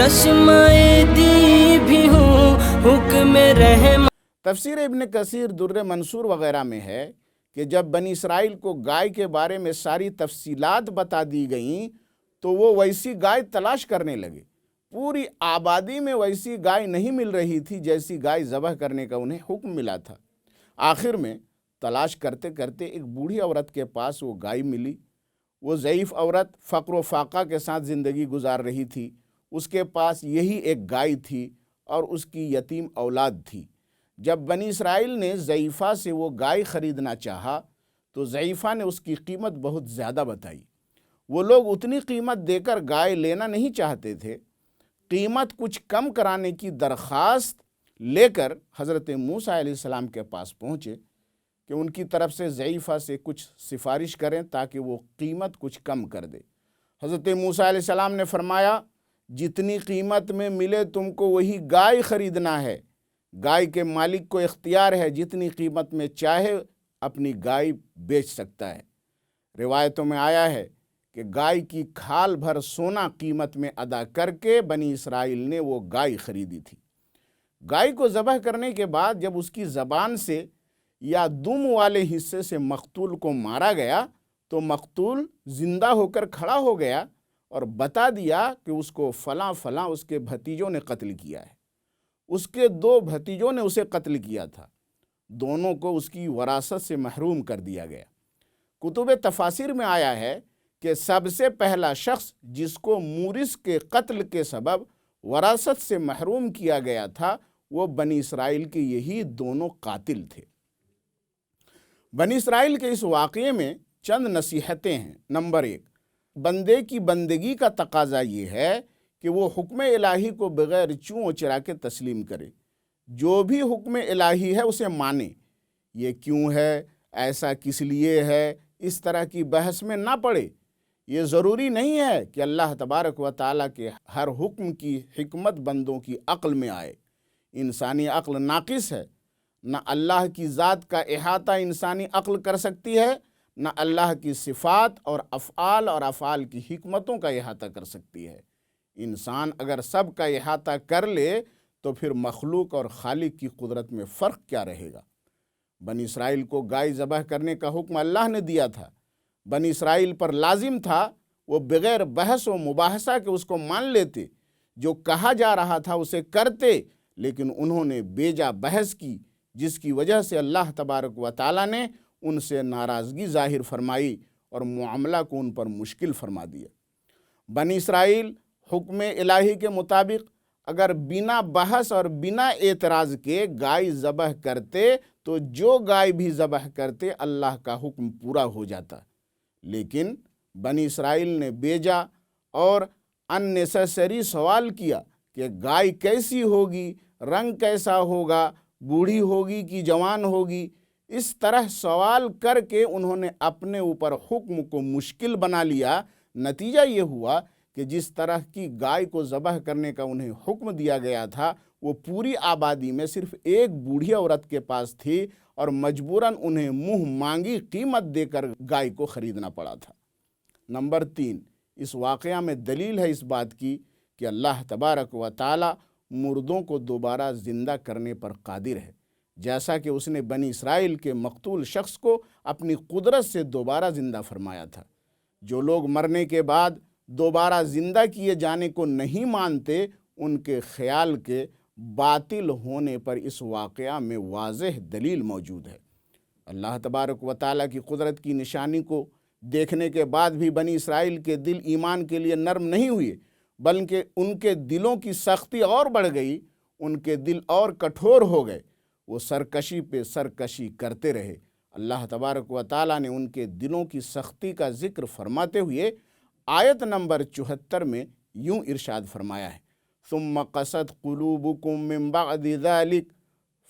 چشمائے دی بھی ہوں حکم رحم۔ تفسیر ابن کثیر در منصور وغیرہ میں ہے کہ جب بنی اسرائیل کو گائے کے بارے میں ساری تفصیلات بتا دی گئیں تو وہ ویسی گائے تلاش کرنے لگے۔ پوری آبادی میں ویسی گائے نہیں مل رہی تھی جیسی گائے ذبح کرنے کا انہیں حکم ملا تھا۔ آخر میں تلاش کرتے کرتے ایک بوڑھی عورت کے پاس وہ گائے ملی۔ وہ ضعیف عورت فقر و فاقہ کے ساتھ زندگی گزار رہی تھی۔ اس کے پاس یہی ایک گائے تھی اور اس کی یتیم اولاد تھی۔ جب بنی اسرائیل نے ضعیفہ سے وہ گائے خریدنا چاہا تو ضعیفہ نے اس کی قیمت بہت زیادہ بتائی۔ وہ لوگ اتنی قیمت دے کر گائے لینا نہیں چاہتے تھے۔ قیمت کچھ کم کرانے کی درخواست لے کر حضرت موسیٰ علیہ السلام کے پاس پہنچے کہ ان کی طرف سے ضعیفہ سے کچھ سفارش کریں تاکہ وہ قیمت کچھ کم کر دے۔ حضرت موسیٰ علیہ السلام نے فرمایا، جتنی قیمت میں ملے تم کو وہی گائے خریدنا ہے۔ گائے کے مالک کو اختیار ہے، جتنی قیمت میں چاہے اپنی گائے بیچ سکتا ہے۔ روایتوں میں آیا ہے کہ گائے کی کھال بھر سونا قیمت میں ادا کر کے بنی اسرائیل نے وہ گائے خریدی تھی۔ گائے کو ذبح کرنے کے بعد جب اس کی زبان سے یا دم والے حصے سے مقتول کو مارا گیا تو مقتول زندہ ہو کر کھڑا ہو گیا اور بتا دیا کہ اس کو فلاں فلاں اس کے بھتیجوں نے قتل کیا ہے۔ اس کے 2 بھتیجوں نے اسے قتل کیا تھا۔ دونوں کو اس کی وراثت سے محروم کر دیا گیا۔ کتب تفاسیر میں آیا ہے کہ سب سے پہلا شخص جس کو مورث کے قتل کے سبب وراثت سے محروم کیا گیا تھا وہ بنی اسرائیل کے یہی دونوں قاتل تھے۔ بنی اسرائیل کے اس واقعے میں چند نصیحتیں ہیں۔ نمبر 1، بندے کی بندگی کا تقاضا یہ ہے کہ وہ حکم الہی کو بغیر چوں و چرا کے تسلیم کرے۔ جو بھی حکم الہی ہے اسے مانے۔ یہ کیوں ہے، ایسا کس لیے ہے، اس طرح کی بحث میں نہ پڑے۔ یہ ضروری نہیں ہے کہ اللہ تبارک و تعالیٰ کے ہر حکم کی حکمت بندوں کی عقل میں آئے۔ انسانی عقل ناقص ہے۔ نہ اللہ کی ذات کا احاطہ انسانی عقل کر سکتی ہے، نہ اللہ کی صفات اور افعال کی حکمتوں کا احاطہ کر سکتی ہے۔ انسان اگر سب کا احاطہ کر لے تو پھر مخلوق اور خالق کی قدرت میں فرق کیا رہے گا؟ بنی اسرائیل کو گائے ذبح کرنے کا حکم اللہ نے دیا تھا۔ بنی اسرائیل پر لازم تھا وہ بغیر بحث و مباحثہ کے اس کو مان لیتے، جو کہا جا رہا تھا اسے کرتے، لیکن انہوں نے بیجا بحث کی جس کی وجہ سے اللہ تبارک و تعالیٰ نے ان سے ناراضگی ظاہر فرمائی اور معاملہ کو ان پر مشکل فرما دیا۔ بنی اسرائیل حکم الہی کے مطابق اگر بنا بحث اور بنا اعتراض کے گائے ذبح کرتے تو جو گائے بھی ذبح کرتے اللہ کا حکم پورا ہو جاتا، لیکن بنی اسرائیل نے بیجا اور اننیسیسری سوال کیا کہ گائے کیسی ہوگی، رنگ کیسا ہوگا، بوڑھی ہوگی کہ جوان ہوگی۔ اس طرح سوال کر کے انہوں نے اپنے اوپر حکم کو مشکل بنا لیا۔ نتیجہ یہ ہوا کہ جس طرح کی گائے کو ذبح کرنے کا انہیں حکم دیا گیا تھا وہ پوری آبادی میں صرف ایک بوڑھی عورت کے پاس تھی اور مجبوراً انہیں منہ مانگی قیمت دے کر گائے کو خریدنا پڑا تھا۔ نمبر 3، اس واقعہ میں دلیل ہے اس بات کی کہ اللہ تبارک و تعالی مردوں کو دوبارہ زندہ کرنے پر قادر ہے، جیسا کہ اس نے بنی اسرائیل کے مقتول شخص کو اپنی قدرت سے دوبارہ زندہ فرمایا تھا۔ جو لوگ مرنے کے بعد دوبارہ زندہ کیے جانے کو نہیں مانتے ان کے خیال کے باطل ہونے پر اس واقعہ میں واضح دلیل موجود ہے۔ اللہ تبارک و تعالیٰ کی قدرت کی نشانی کو دیکھنے کے بعد بھی بنی اسرائیل کے دل ایمان کے لیے نرم نہیں ہوئے، بلکہ ان کے دلوں کی سختی اور بڑھ گئی، ان کے دل اور کٹھور ہو گئے۔ وہ سرکشی پہ سرکشی کرتے رہے۔ اللہ تبارک و تعالیٰ نے ان کے دلوں کی سختی کا ذکر فرماتے ہوئے آیت نمبر 74 میں یوں ارشاد فرمایا ہے، ثم قست قلوبکم من بعد ذلك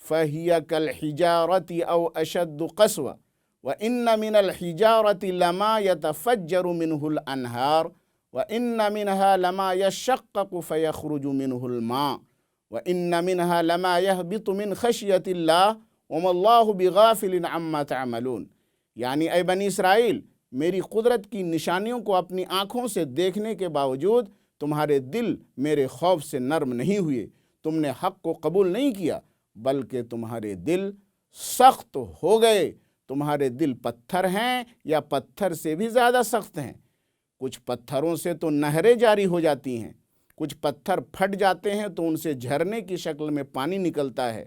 فهي كالحجارة او اشد قسوة وان من الحجارة لما يتفجر منه الانهار وان منها لما يشقق فيخرج منه الماء وان منها لما يهبط من خشية الله وما الله بغافل عما تعملون۔ یعنی اے بنی اسرائیل، میری قدرت کی نشانیوں کو اپنی آنکھوں سے دیکھنے کے باوجود تمہارے دل میرے خوف سے نرم نہیں ہوئے، تم نے حق کو قبول نہیں کیا، بلکہ تمہارے دل سخت ہو گئے۔ تمہارے دل پتھر ہیں یا پتھر سے بھی زیادہ سخت ہیں؟ کچھ پتھروں سے تو نہریں جاری ہو جاتی ہیں، کچھ پتھر پھٹ جاتے ہیں تو ان سے جھرنے کی شکل میں پانی نکلتا ہے،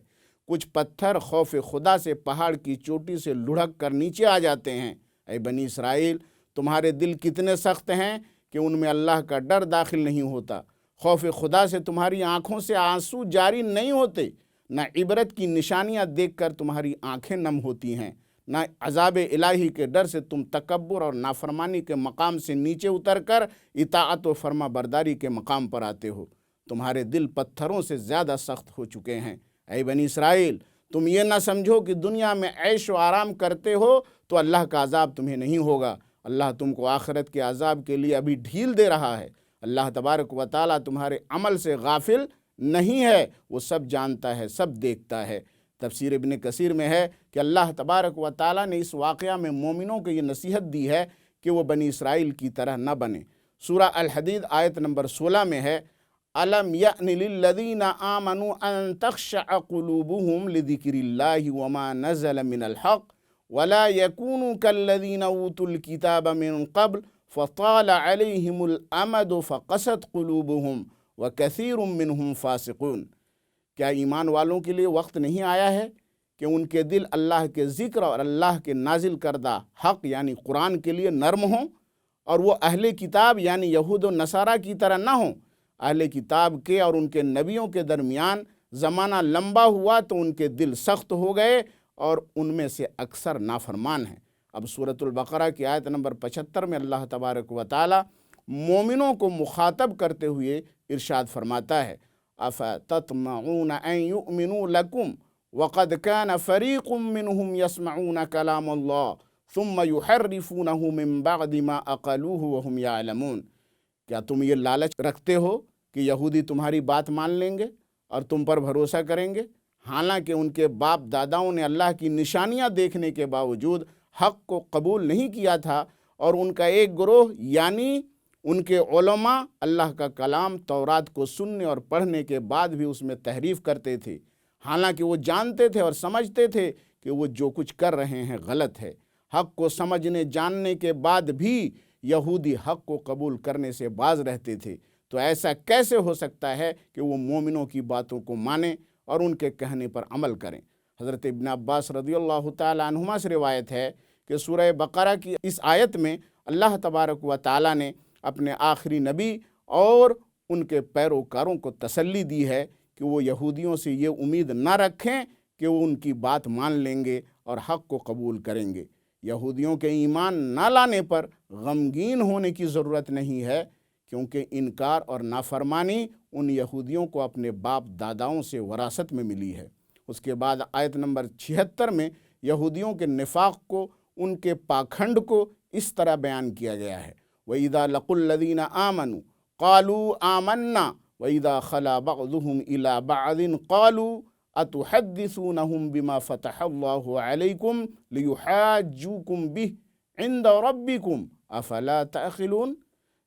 کچھ پتھر خوف خدا سے پہاڑ کی چوٹی سے لڑھک کر نیچے آ جاتے ہیں۔ اے بنی اسرائیل، تمہارے دل کتنے سخت ہیں کہ ان میں اللہ کا ڈر داخل نہیں ہوتا۔ خوف خدا سے تمہاری آنکھوں سے آنسو جاری نہیں ہوتے، نہ عبرت کی نشانیاں دیکھ کر تمہاری آنکھیں نم ہوتی ہیں، نہ عذاب الہی کے ڈر سے تم تکبر اور نافرمانی کے مقام سے نیچے اتر کر اطاعت و فرما برداری کے مقام پر آتے ہو۔ تمہارے دل پتھروں سے زیادہ سخت ہو چکے ہیں۔ اے بنی اسرائیل، تم یہ نہ سمجھو کہ دنیا میں عیش و آرام کرتے ہو تو اللہ کا عذاب تمہیں نہیں ہوگا۔ اللہ تم کو آخرت کے عذاب کے لیے ابھی ڈھیل دے رہا ہے۔ اللہ تبارک و تعالیٰ تمہارے عمل سے غافل نہیں ہے، وہ سب جانتا ہے، سب دیکھتا ہے۔ تفسیر ابن کثیر میں ہے کہ اللہ تبارک و تعالیٰ نے اس واقعہ میں مومنوں کو یہ نصیحت دی ہے کہ وہ بنی اسرائیل کی طرح نہ بنے۔ سورہ الحدید آیت نمبر 16 میں ہے، أَلَمْ يَأْنِ لِلَّذِينَ آمَنُوا أَن تَخْشَعَ قُلُوبُهُمْ لِذِكْرِ اللَّهِ وَمَا نَزَلَ مِنَ الْحَقِّ وَلَا يَكُونُوا كَالَّذِينَ أُوتُوا الْكِتَابَ مِن قَبْلُ فَطَالَ عَلَيْهِمُ الْأَمَدُ فَقَسَتْ قُلُوبُهُمْ وَكَثِيرٌ مِّنْهُمْ فَاسِقُونَ۔ کیا ایمان والوں کے لیے وقت نہیں آیا ہے کہ ان کے دل اللہ کے ذکر اور اللہ کے نازل کردہ حق یعنی قرآن کے لیے نرم ہوں، اور وہ اہل کتاب یعنی یہود و نصارہ کی طرح نہ ہوں؟ اہل کتاب کے اور ان کے نبیوں کے درمیان زمانہ لمبا ہوا تو ان کے دل سخت ہو گئے اور ان میں سے اکثر نافرمان ہیں۔ اب سورۃ البقرہ کی آیت نمبر 75 میں اللہ تبارک و تعالی مومنوں کو مخاطب کرتے ہوئے ارشاد فرماتا ہے، أَفَتَطْمَعُونَ أَن يُؤْمِنُوا لَكُمْ وَقَدْ كَانَ فَرِيقٌ مِّنْهُمْ يَسْمَعُونَ كَلَامَ اللَّهِ ثُمَّ يُحَرِّفُونَهُ مِن بَعْدِ مَا أَقَلُوهُ وَهُمْ يَعْلَمُونَ۔ کیا تم یہ لالچ رکھتے ہو کہ یہودی تمہاری بات مان لیں گے اور تم پر بھروسہ کریں گے، حالانکہ ان کے باپ داداؤں نے اللہ کی نشانیاں دیکھنے کے باوجود حق کو قبول نہیں کیا تھا، اور ان کا ایک گروہ یعنی ان کے علماء اللہ کا کلام تورات کو سننے اور پڑھنے کے بعد بھی اس میں تحریف کرتے تھے، حالانکہ وہ جانتے تھے اور سمجھتے تھے کہ وہ جو کچھ کر رہے ہیں غلط ہے۔ حق کو سمجھنے جاننے کے بعد بھی یہودی حق کو قبول کرنے سے باز رہتے تھے، تو ایسا کیسے ہو سکتا ہے کہ وہ مومنوں کی باتوں کو مانیں اور ان کے کہنے پر عمل کریں؟ حضرت ابن عباس رضی اللہ تعالی عنہما سے روایت ہے کہ سورہ بقرہ کی اس آیت میں اللہ تبارک و تعالی نے اپنے آخری نبی اور ان کے پیروکاروں کو تسلی دی ہے کہ وہ یہودیوں سے یہ امید نہ رکھیں کہ وہ ان کی بات مان لیں گے اور حق کو قبول کریں گے۔ یہودیوں کے ایمان نہ لانے پر غمگین ہونے کی ضرورت نہیں ہے، کیونکہ انکار اور نافرمانی ان یہودیوں کو اپنے باپ داداؤں سے وراثت میں ملی ہے۔ اس کے بعد آیت نمبر 76 میں یہودیوں کے نفاق کو، ان کے پاکھنڈ کو اس طرح بیان کیا گیا ہے، وَإِذَا لَقُوا الَّذِينَ آمَنُوا قَالُوا آمَنَّا وَإِذَا خَلَا بَعْضُهُمْ إِلَىٰ بَعْضٍ قَالُوا أَتُحَدِّثُونَهُمْ بِمَا فَتَحَ اللَّهُ عَلَيْكُمْ لِيُحَاجُّوكُمْ بِهِ عِندَ رَبِّكُمْ أَفَلَا تَعْقِلُونَ۔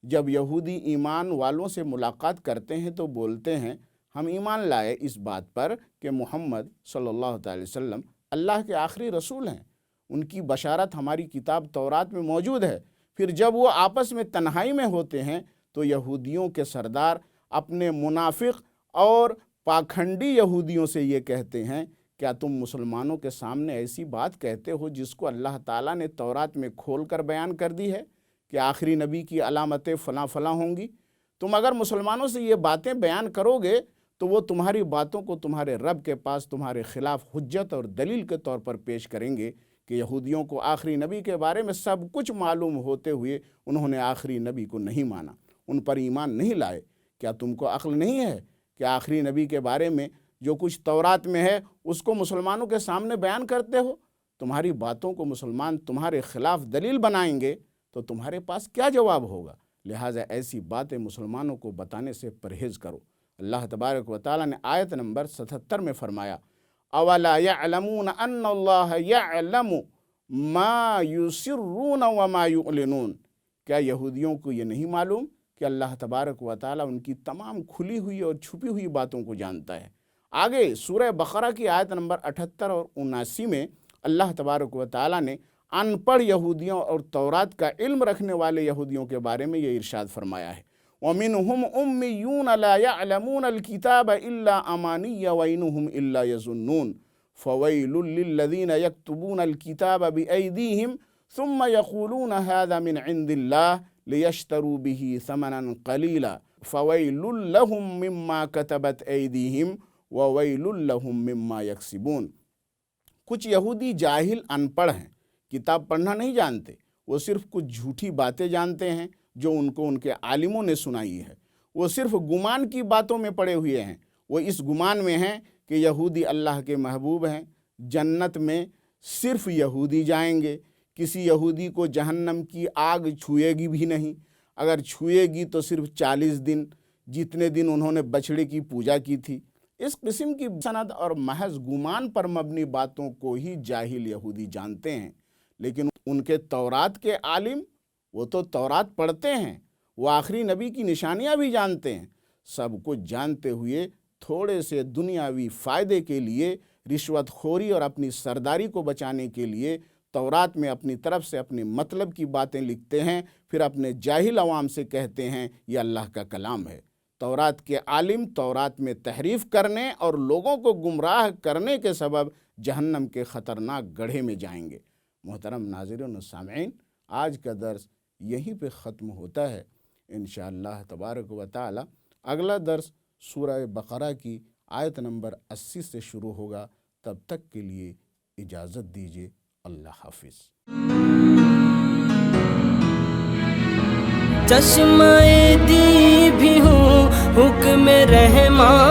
جب یہودی ایمان والوں سے ملاقات کرتے ہیں تو بولتے ہیں، ہم ایمان لائے اس بات پر کہ محمد صلی اللہ تعالی وسلم اللہ کے آخری رسول ہیں، ان کی بشارت ہماری کتاب تورات میں موجود ہے۔ پھر جب وہ آپس میں تنہائی میں ہوتے ہیں تو یہودیوں کے سردار اپنے منافق اور پاکھنڈی یہودیوں سے یہ کہتے ہیں، کیا تم مسلمانوں کے سامنے ایسی بات کہتے ہو جس کو اللہ تعالیٰ نے تورات میں کھول کر بیان کر دی ہے کہ آخری نبی کی علامتیں فلاں فلاں ہوں گی؟ تم اگر مسلمانوں سے یہ باتیں بیان کرو گے تو وہ تمہاری باتوں کو تمہارے رب کے پاس تمہارے خلاف حجت اور دلیل کے طور پر پیش کریں گے کہ یہودیوں کو آخری نبی کے بارے میں سب کچھ معلوم ہوتے ہوئے انہوں نے آخری نبی کو نہیں مانا، ان پر ایمان نہیں لائے۔ کیا تم کو عقل نہیں ہے کہ آخری نبی کے بارے میں جو کچھ تورات میں ہے اس کو مسلمانوں کے سامنے بیان کرتے ہو؟ تمہاری باتوں کو مسلمان تمہارے خلاف دلیل بنائیں گے تو تمہارے پاس کیا جواب ہوگا؟ لہٰذا ایسی باتیں مسلمانوں کو بتانے سے پرہیز کرو۔ اللہ تبارک و تعالیٰ نے آیت نمبر 77 میں فرمایا، أَوَلَا يَعْلَمُونَ أَنَّ اللَّهَ يَعْلَمُ مَا يُسِرُّونَ وَمَا يُعْلِنُونَ۔ کیا یہودیوں کو یہ نہیں معلوم کہ اللہ تبارک و تعالی ان کی تمام کھلی ہوئی اور چھپی ہوئی باتوں کو جانتا ہے۔ آگے سورہ بقرہ کی آیت نمبر 78 اور 79 میں اللہ تبارک و تعالی نے ان پڑھ یہودیوں اور تورات کا علم رکھنے والے یہودیوں کے بارے میں یہ ارشاد فرمایا ہے، وَمِنْهُمْ أُمِّيُّونَ لَا يَعْلَمُونَ الْكِتَابَ إِلَّا أَمَانِيَّ وَإِنْهُمْ إِلَّا يَظُنُّونَ فَوَيْلٌ لِّلَّذِينَ يَكْتُبُونَ الْكِتَابَ بِأَيْدِيهِمْ ثُمَّ يَقُولُونَ هَذَا مِنْ عِنْدِ اللَّهِ لِيَشْتَرُوا بِهِ ثَمَنًا قَلِيلًا فَوَيْلٌ لَّهُم مِّمَّا كَتَبَتْ أَيْدِيهِمْ وَوَيْلٌ لَّهُم مِّمَّا يَكْسِبُونَ۔ کچھ یہودی جاہل ان پڑھ ہیں، کتاب پڑھنا نہیں جانتے، وہ صرف کچھ جھوٹی باتیں جانتے ہیں جو ان کو ان کے عالموں نے سنائی ہے۔ وہ صرف گمان کی باتوں میں پڑے ہوئے ہیں، وہ اس گمان میں ہیں کہ یہودی اللہ کے محبوب ہیں، جنت میں صرف یہودی جائیں گے، کسی یہودی کو جہنم کی آگ چھوئے گی بھی نہیں، اگر چھوئے گی تو صرف 40 دن، جتنے دن انہوں نے بچھڑے کی پوجا کی تھی۔ اس قسم کی سند اور محض گمان پر مبنی باتوں کو ہی جاہل یہودی جانتے ہیں، لیکن ان کے تورات کے عالم وہ تو تورات پڑھتے ہیں، وہ آخری نبی کی نشانیاں بھی جانتے ہیں، سب کچھ جانتے ہوئے تھوڑے سے دنیاوی فائدے کے لیے، رشوت خوری اور اپنی سرداری کو بچانے کے لیے تورات میں اپنی طرف سے اپنے مطلب کی باتیں لکھتے ہیں، پھر اپنے جاہل عوام سے کہتے ہیں یہ اللہ کا کلام ہے۔ تورات کے عالم تورات میں تحریف کرنے اور لوگوں کو گمراہ کرنے کے سبب جہنم کے خطرناک گڑھے میں جائیں گے۔ محترم ناظرین و سامعین، آج کا درس یہیں پہ ختم ہوتا ہے۔ انشاءاللہ تبارک و تعالی اگلا درس سورہ بقرہ کی آیت نمبر 80 سے شروع ہوگا۔ تب تک کے لیے اجازت دیجیے، اللہ حافظ۔ چشمہ دی بھی ہوں حکم رحمان